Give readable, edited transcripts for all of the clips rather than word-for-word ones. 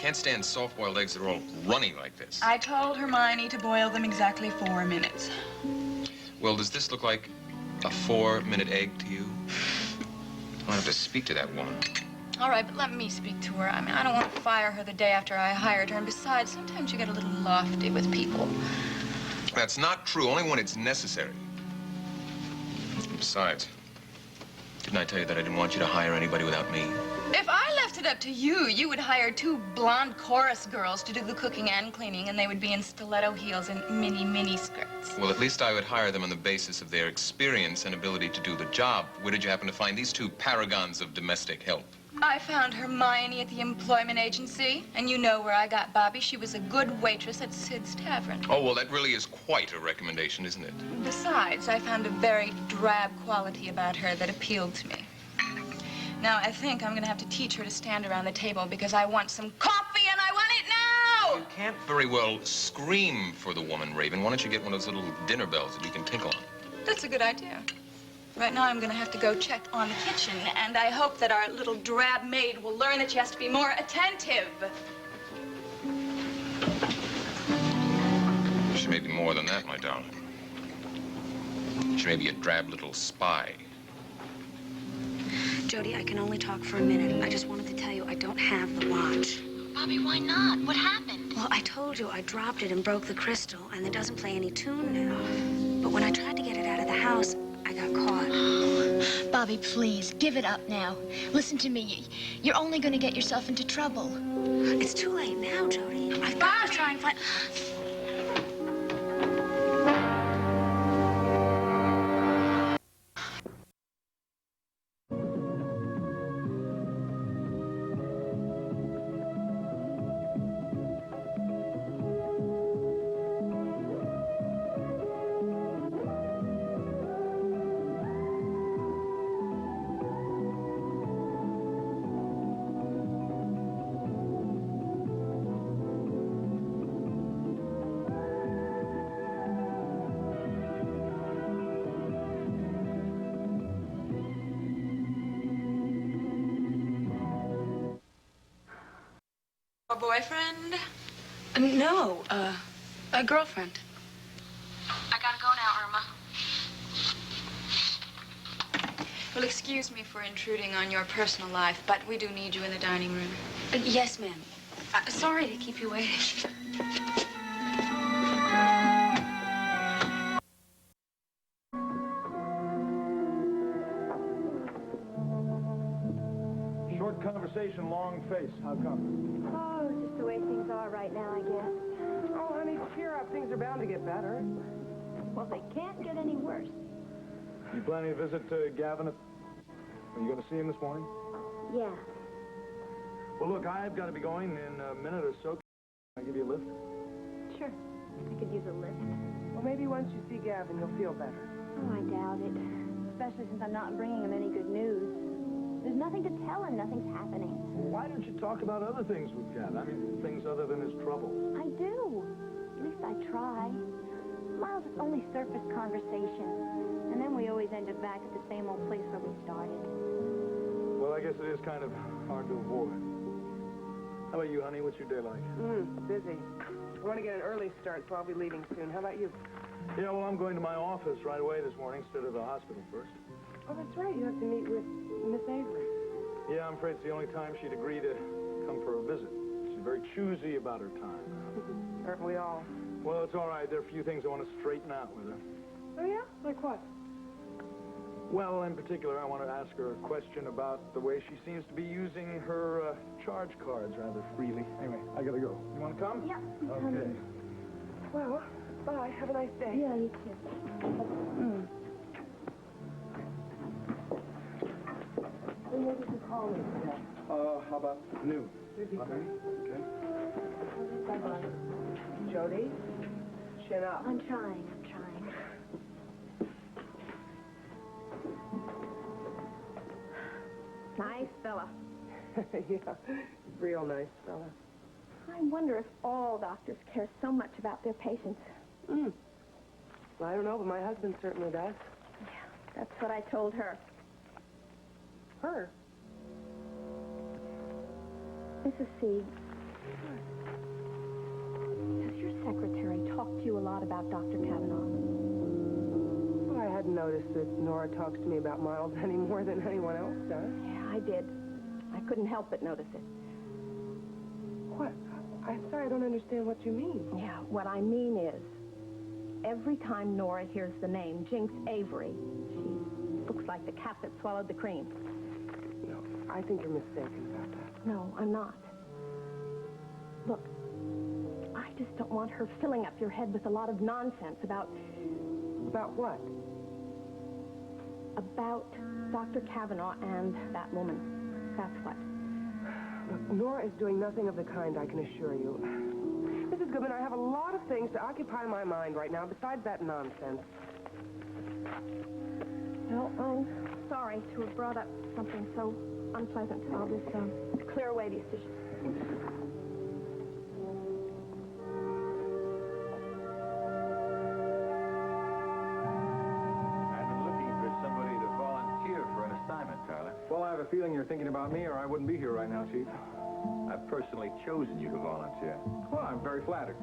can't stand soft-boiled eggs that are all runny like this. I told Hermione to boil them exactly 4 minutes. Well, does this look like a 4-minute egg to you? I'll have to speak to that woman. All right, but let me speak to her. I mean, I don't want to fire her the day after I hired her. And besides, sometimes you get a little lofty with people. That's not true, only when it's necessary. Besides, didn't I tell you that I didn't want you to hire anybody without me? If I left it up to you, you would hire 2 blonde chorus girls to do the cooking and cleaning, and they would be in stiletto heels and mini skirts. Well, at least I would hire them on the basis of their experience and ability to do the job. Where did you happen to find these 2 paragons of domestic help? I found Hermione at the employment agency, and you know where I got Bobbie. She was a good waitress at Sid's Tavern. Oh, well, that really is quite a recommendation, isn't it? Besides, I found a very drab quality about her that appealed to me. Now, I think I'm going to have to teach her to stand around the table because I want some coffee and I want it now! You can't very well scream for the woman, Raven. Why don't you get one of those little dinner bells that you can tinkle on? That's a good idea. Right now, I'm going to have to go check on the kitchen, and I hope that our little drab maid will learn that she has to be more attentive. She may be more than that, my darling. She may be a drab little spy. Jody, I can only talk for a minute. I just wanted to tell you I don't have the watch. Bobbie, why not? What happened? Well, I told you I dropped it and broke the crystal, and it doesn't play any tune now. But when I tried to get it out of the house, I got caught. Bobbie, please, give it up now. Listen to me. You're only going to get yourself into trouble. It's too late now, Jody. I've got to try and find... A boyfriend? No, a girlfriend. I gotta go now, Irma. Well, excuse me for intruding on your personal life, but we do need you in the dining room. Yes, ma'am. Sorry to keep you waiting. Short conversation, long face. How come? Oh, just the way things are right now, I guess. Oh, honey, cheer up. Things are bound to get better. Well, they can't get any worse. You planning to visit Gavin? Are you going to see him this morning? Yeah. Well, look, I've got to be going in a minute or so. Can I give you a lift? Sure. I could use a lift. Well, maybe once you see Gavin, you'll feel better. Oh, I doubt it. Especially since I'm not bringing him any good news. There's nothing to tell him. Nothing's happening. Well, why don't you talk about other things with Gavin? I mean, things other than his troubles. I do. At least I try. Miles, it's only surface conversation. And then we always ended back at the same old place where we started. Well, I guess it is kind of hard to avoid. How about you, honey? What's your day like? Busy. I want to get an early start, so I'll be leaving soon. How about you? Yeah, well, I'm going to my office right away this morning instead of the hospital first. Oh, that's right. You have to meet with Miss Avery. Yeah, I'm afraid it's the only time she'd agree to come for a visit. She's very choosy about her time. Aren't we all? Well, it's all right. There are a few things I want to straighten out with her. Oh, yeah? Like what? Well, in particular, I want to ask her a question about the way she seems to be using her charge cards rather freely. Anyway, I gotta go. You want to come? Yeah. Okay. Well, bye. Have a nice day. Yeah, you too. When will you call me today? How about noon? Okay. Okay. Bye-bye. Jody, chin up. I'm trying. Nice fella. Yeah, real nice fella. I wonder if all doctors care so much about their patients. Well, I don't know, but my husband certainly does. Yeah, that's what I told her. Her? Mrs. C, secretary talk to you a lot about Dr. Kavanaugh? Well, I hadn't noticed that Nora talks to me about Miles any more than anyone else does. Yeah, I did. I couldn't help but notice it. What? I'm sorry, I don't understand what you mean. Yeah, what I mean is, every time Nora hears the name Jinx Avery, she looks like the cat that swallowed the cream. No, I think you're mistaken about that. No, I'm not. Look, I just don't want her filling up your head with a lot of nonsense about... About what? About Dr. Kavanaugh and that woman. That's what. Look, Nora is doing nothing of the kind, I can assure you. Mrs. Goodman, I have a lot of things to occupy my mind right now besides that nonsense. Well, I'm sorry to have brought up something so unpleasant. I'll just clear away these dishes. Well, I have a feeling you're thinking about me, or I wouldn't be here right now, Chief. I've personally chosen you to volunteer. Well, I'm very flattered.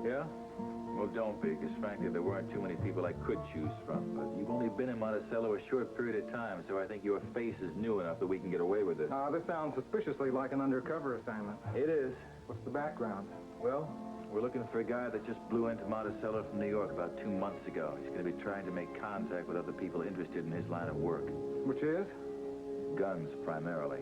Yeah? Well, don't be, because frankly, there weren't too many people I could choose from. But you've only been in Monticello a short period of time, so I think your face is new enough that we can get away with it. This sounds suspiciously like an undercover assignment. It is. What's the background? Well, we're looking for a guy that just blew into Monticello from New York about 2 months ago. He's going to be trying to make contact with other people interested in his line of work. Which is? Guns, primarily.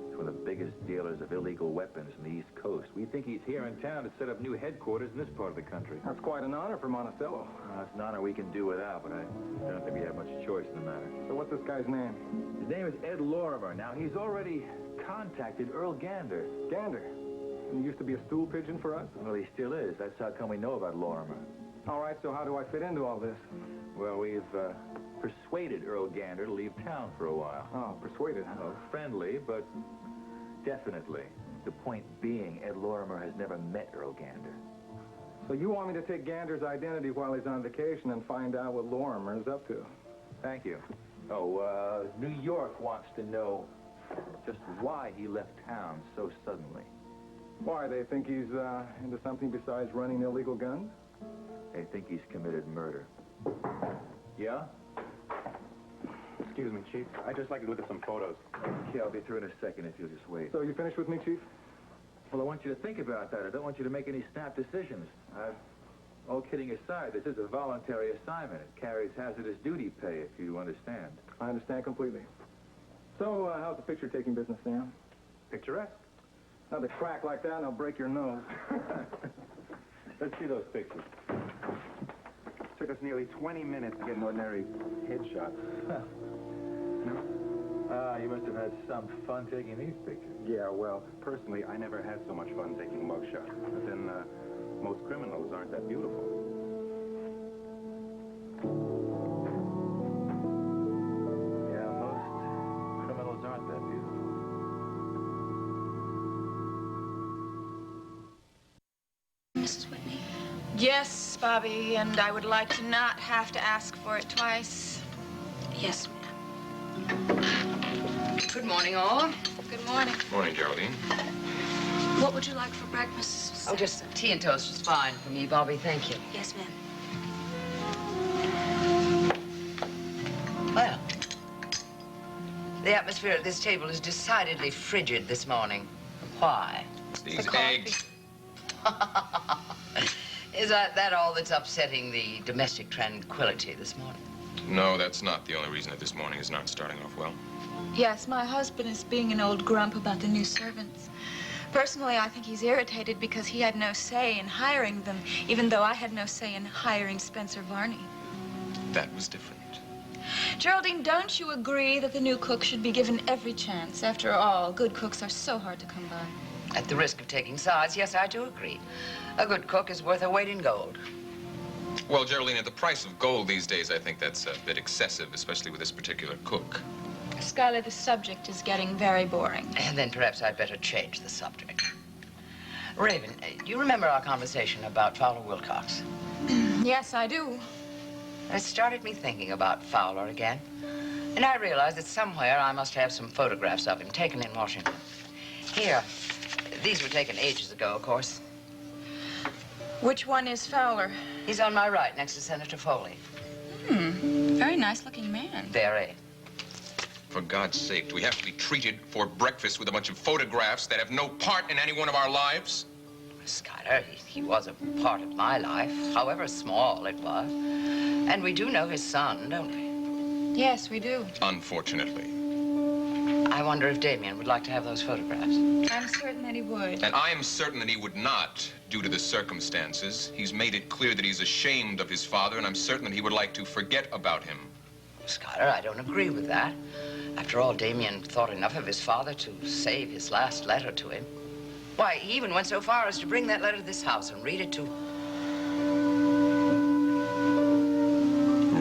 He's one of the biggest dealers of illegal weapons in the East Coast. We think he's here in town to set up new headquarters in this part of the country. That's quite an honor for Monticello. It's an honor we can do without, but I don't think we have much choice in the matter. So what's this guy's name? His name is Ed Lorimer. Now, he's already contacted Earl Gander. Gander. He used to be a stool pigeon for us? Well, he still is. That's how come we know about Lorimer. All right, so how do I fit into all this? Well, we've persuaded Earl Gander to leave town for a while. Oh, persuaded, huh? Well, friendly, but definitely. The point being, Ed Lorimer has never met Earl Gander. So you want me to take Gander's identity while he's on vacation and find out what Lorimer is up to? Thank you. Oh, New York wants to know just why he left town so suddenly. Why, they think he's into something besides running illegal guns? They think he's committed murder. Yeah? Excuse me, Chief. I'd just like to look at some photos. Okay, I'll be through in a second if you'll just wait. So you finished with me, Chief? Well, I want you to think about that. I don't want you to make any snap decisions. All kidding aside, this is a voluntary assignment. It carries hazardous duty pay, if you understand. I understand completely. So, how's the picture-taking business, Sam? Picturesque. Another crack like that and I'll break your nose. Let's see those pictures. Took us nearly 20 minutes to get an ordinary headshot. You must have had some fun taking these pictures. Yeah, well, personally, I never had so much fun taking mugshots. But then, most criminals aren't that beautiful. Yeah, most criminals aren't that beautiful. Mrs. Whitney? Yes, Bobbie, and I would like to not have to ask for it twice. Yes, ma'am. Good morning, all. Good morning. Morning, Geraldine. What would you like for breakfast? Oh, just tea and toast is fine for me, Bobbie. Thank you. Yes, ma'am. Well, the atmosphere at this table is decidedly frigid this morning. Why? These eggs. Is that all that's upsetting the domestic tranquility this morning? No, that's not the only reason that this morning is not starting off well. Yes, my husband is being an old grump about the new servants. Personally, I think he's irritated because he had no say in hiring them, even though I had no say in hiring Spencer Varney. That was different. Geraldine, don't you agree that the new cook should be given every chance? After all, good cooks are so hard to come by. At the risk of taking sides, yes, I do agree. A good cook is worth her weight in gold. Well, Geraldine, at the price of gold these days, I think that's a bit excessive, especially with this particular cook. Skylar, the subject is getting very boring. And then perhaps I'd better change the subject. Raven, do you remember our conversation about Fowler Wilcox? Yes, I do. It started me thinking about Fowler again. And I realized that somewhere I must have some photographs of him taken in Washington. Here. These were taken ages ago, of course. Which one is Fowler? He's on my right, next to Senator Foley. Very nice-looking man. Very. For God's sake, do we have to be treated for breakfast with a bunch of photographs that have no part in any one of our lives? Skyler, he was a part of my life, however small it was. And we do know his son, don't we? Yes, we do. Unfortunately. I wonder if Damien would like to have those photographs. I'm certain that he would. And I am certain that he would not, due to the circumstances. He's made it clear that he's ashamed of his father, and I'm certain that he would like to forget about him. Skyler, I don't agree with that. After all, Damien thought enough of his father to save his last letter to him. Why, he even went so far as to bring that letter to this house and read it to...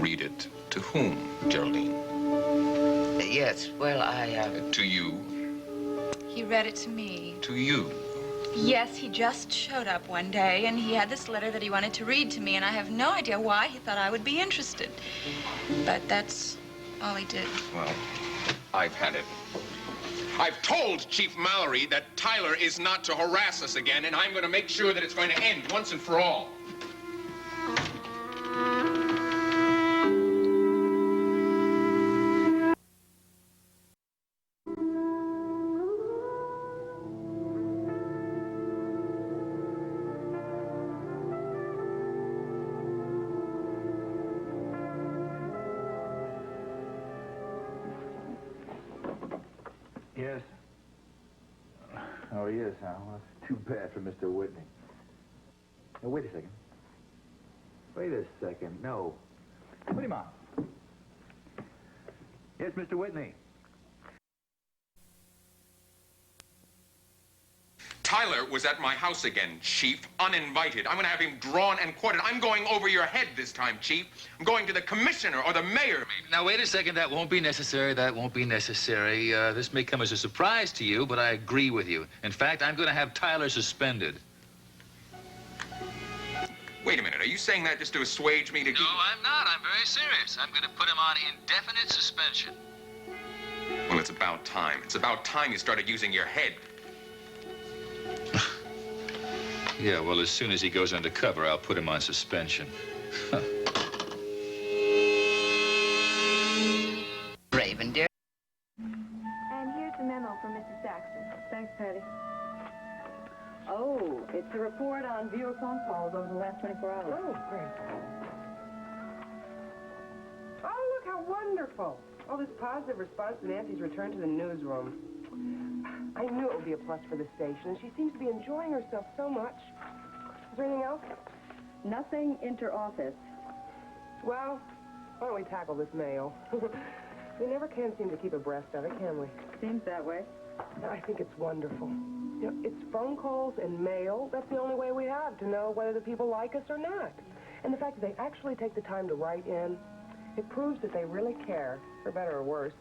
Read it to whom, Geraldine? Yes, well, To you. He read it to me. To you. Yes, he just showed up one day, and he had this letter that he wanted to read to me, and I have no idea why he thought I would be interested. But that's all he did. Well, I've had it. I've told Chief Mallory that Tyler is not to harass us again, and I'm going to make sure that it's going to end once and for all. Yes. Oh, yes, huh? Well, that's too bad for Mr. Whitney. Now, wait a second. Wait a second. No. Put him on. Yes, Mr. Whitney. Tyler was at my house again, Chief, uninvited. I'm going to have him drawn and quartered. I'm going over your head this time, Chief. I'm going to the commissioner or the mayor, maybe. Now, wait a second. That won't be necessary. That won't be necessary. This may come as a surprise to you, but I agree with you. In fact, I'm going to have Tyler suspended. Wait a minute. Are you saying that just to assuage me to... No, I'm not. I'm very serious. I'm going to put him on indefinite suspension. Well, it's about time. It's about time you started using your head. Yeah, well, as soon as he goes undercover, I'll put him on suspension. Raven, dear. And here's the memo from Mrs. Saxton. Thanks, Patty. Oh, it's a report on viewer phone calls over the last 24 hours. Oh, great. Oh, look how wonderful. All this positive response to Nancy's return to the newsroom. I knew it would be a plus for the station, and she seems to be enjoying herself so much. Is there anything else? Nothing inter-office. Well, why don't we tackle this mail? We never can seem to keep abreast of it, can we? Seems that way. I think it's wonderful. You know, it's phone calls and mail. That's the only way we have to know whether the people like us or not. And the fact that they actually take the time to write in, it proves that they really care, for better or worse.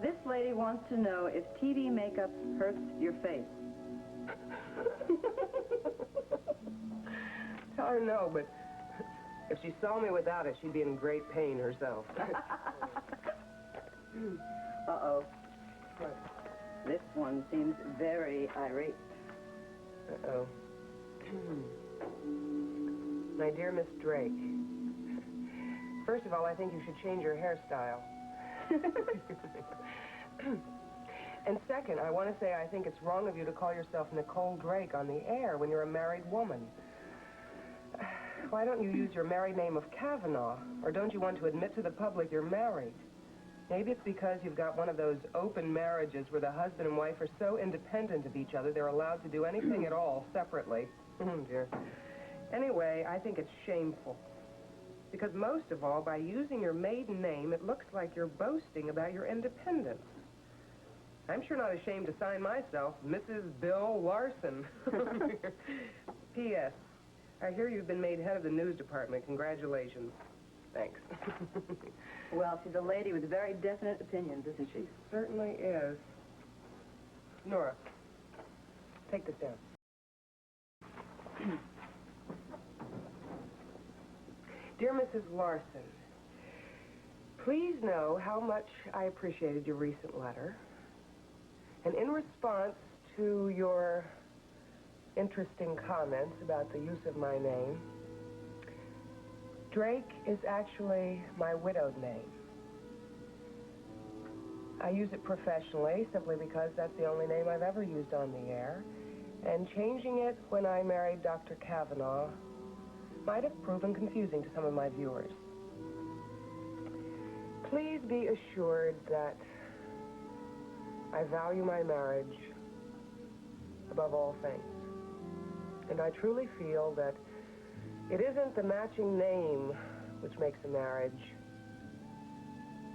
This lady wants to know if TV makeup hurts your face. Tell her no, but if she saw me without it, she'd be in great pain herself. Uh-oh. What? This one seems very irate. Uh-oh. My dear Miss Drake, first of all, I think you should change your hairstyle. And second, I want to say I think it's wrong of you to call yourself Nicole Drake on the air when you're a married woman. Why don't you use your married name of Kavanaugh? Or don't you want to admit to the public you're married? Maybe it's because you've got one of those open marriages where the husband and wife are so independent of each other they're allowed to do anything at all separately. Dear. Anyway, I think it's shameful. Because most of all, by using your maiden name, it looks like you're boasting about your independence. I'm sure not ashamed to sign myself, Mrs. Bill Larson. P.S. I hear you've been made head of the news department. Congratulations. Thanks. Well, she's a lady with very definite opinions, isn't she? Certainly is. Nora, take this down. Dear Mrs. Larson, please know how much I appreciated your recent letter. And in response to your interesting comments about the use of my name. Drake is actually my widowed name. I use it professionally simply because that's the only name I've ever used on the air. And changing it when I married Dr. Kavanaugh might have proven confusing to some of my viewers. Please be assured that I value my marriage above all things. And I truly feel that it isn't the matching name which makes a marriage,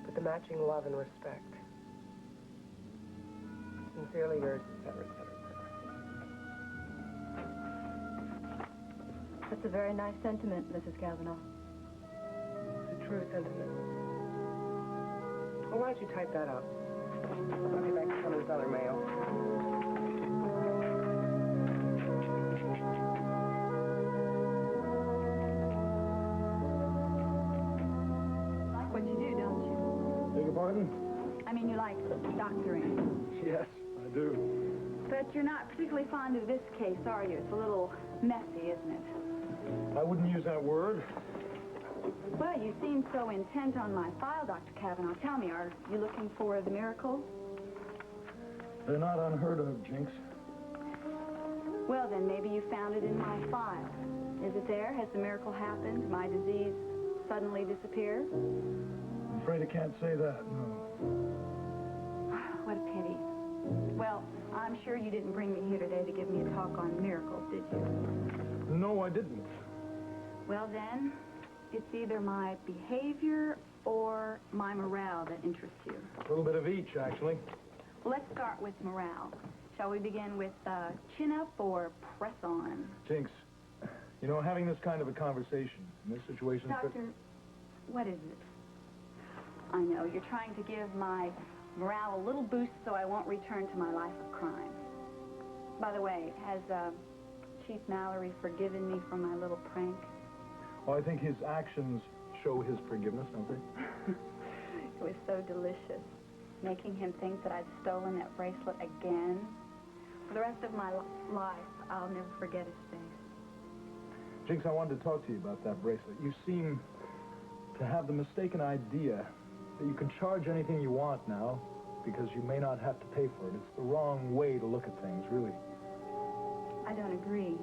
but the matching love and respect. Sincerely yours, etc., etc., etc. That's a very nice sentiment, Mrs. Kavanaugh. It's a true sentiment. Well, why don't you type that up? I'll get back to some of this other mail. You like what you do, don't you? Beg your pardon? I mean, you like doctoring. Yes, I do. But you're not particularly fond of this case, are you? It's a little messy, isn't it? I wouldn't use that word. Well, you seem so intent on my file, Dr. Kavanaugh. Tell me, are you looking for the miracle? They're not unheard of, Jinx. Well, then, maybe you found it in my file. Is it there? Has the miracle happened? Did my disease suddenly disappear? I'm afraid I can't say that, no. What a pity. Well, I'm sure you didn't bring me here today to give me a talk on miracles, did you? No, I didn't. Well, then, it's either my behavior or my morale that interests you. A little bit of each, actually. Well, let's start with morale. Shall we begin with chin up or press on? Jinx, you know, having this kind of a conversation in this situation... Doctor, what is it? I know, you're trying to give my morale a little boost so I won't return to my life of crime. By the way, has Chief Mallory forgiven me for my little prank? Well, I think his actions show his forgiveness, don't they? It was so delicious, making him think that I'd stolen that bracelet again. For the rest of my life, I'll never forget his face. Jinx, I wanted to talk to you about that bracelet. You seem to have the mistaken idea that you can charge anything you want now because you may not have to pay for it. It's the wrong way to look at things, really. I don't agree.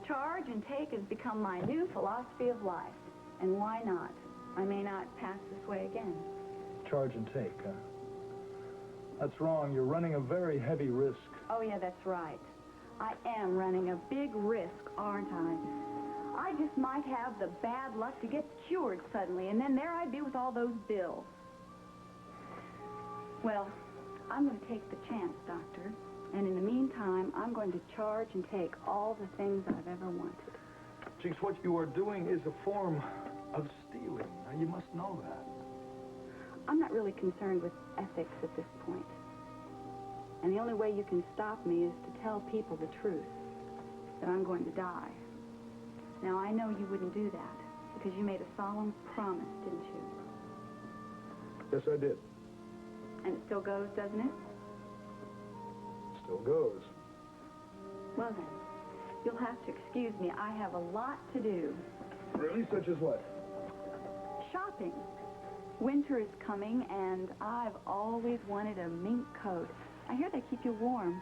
Charge and take has become my new philosophy of life. And why not? I may not pass this way again. Charge and take, huh? That's wrong. You're running a very heavy risk. Oh, yeah, that's right. I am running a big risk, aren't I? I just might have the bad luck to get cured suddenly, and then there I'd be with all those bills. Well, I'm going to take the chance, Doctor. And in the meantime, I'm going to charge and take all the things I've ever wanted. Jinx, what you are doing is a form of stealing. Now, you must know that. I'm not really concerned with ethics at this point. And the only way you can stop me is to tell people the truth, that I'm going to die. Now, I know you wouldn't do that, because you made a solemn promise, didn't you? Yes, I did. And it still goes, doesn't it? Still goes. Well, then, you'll have to excuse me. I have a lot to do. Really? Such as what? Shopping. Winter is coming, and I've always wanted a mink coat. I hear they keep you warm.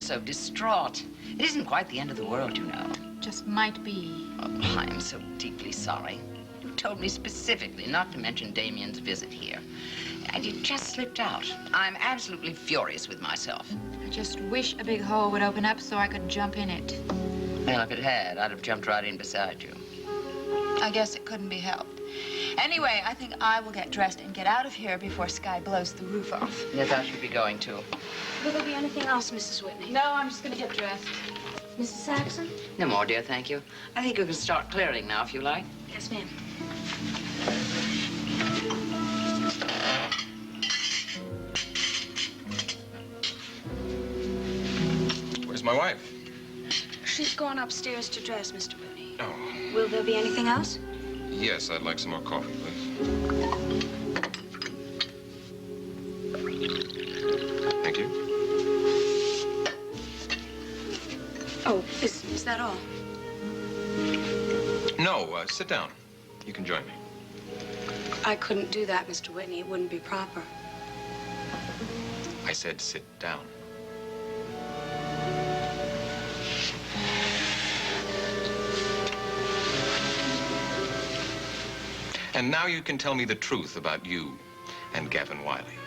So distraught. It isn't quite the end of the world, you know. Just might be. Oh, I am so deeply sorry. You told me specifically not to mention Damien's visit here. And you just slipped out. I'm absolutely furious with myself. I just wish a big hole would open up so I could jump in it. Well, if it had, I'd have jumped right in beside you. I guess it couldn't be helped. Anyway, I think I will get dressed and get out of here before Sky blows the roof off. Yes, I should be going to. Will there be anything else, Mrs. Whitney? No, I'm just going to get dressed. Mrs. Saxon? No more, dear, thank you. I think you can start clearing now, if you like. Yes, ma'am. Where's my wife? She's gone upstairs to dress, Mr. Whitney. Oh. Will there be anything else? Yes, I'd like some more coffee, please. that all? No, sit down. You can join me. I couldn't do that, Mr. Whitney. It wouldn't be proper. I said sit down. And now you can tell me the truth about you and Gavin Wiley.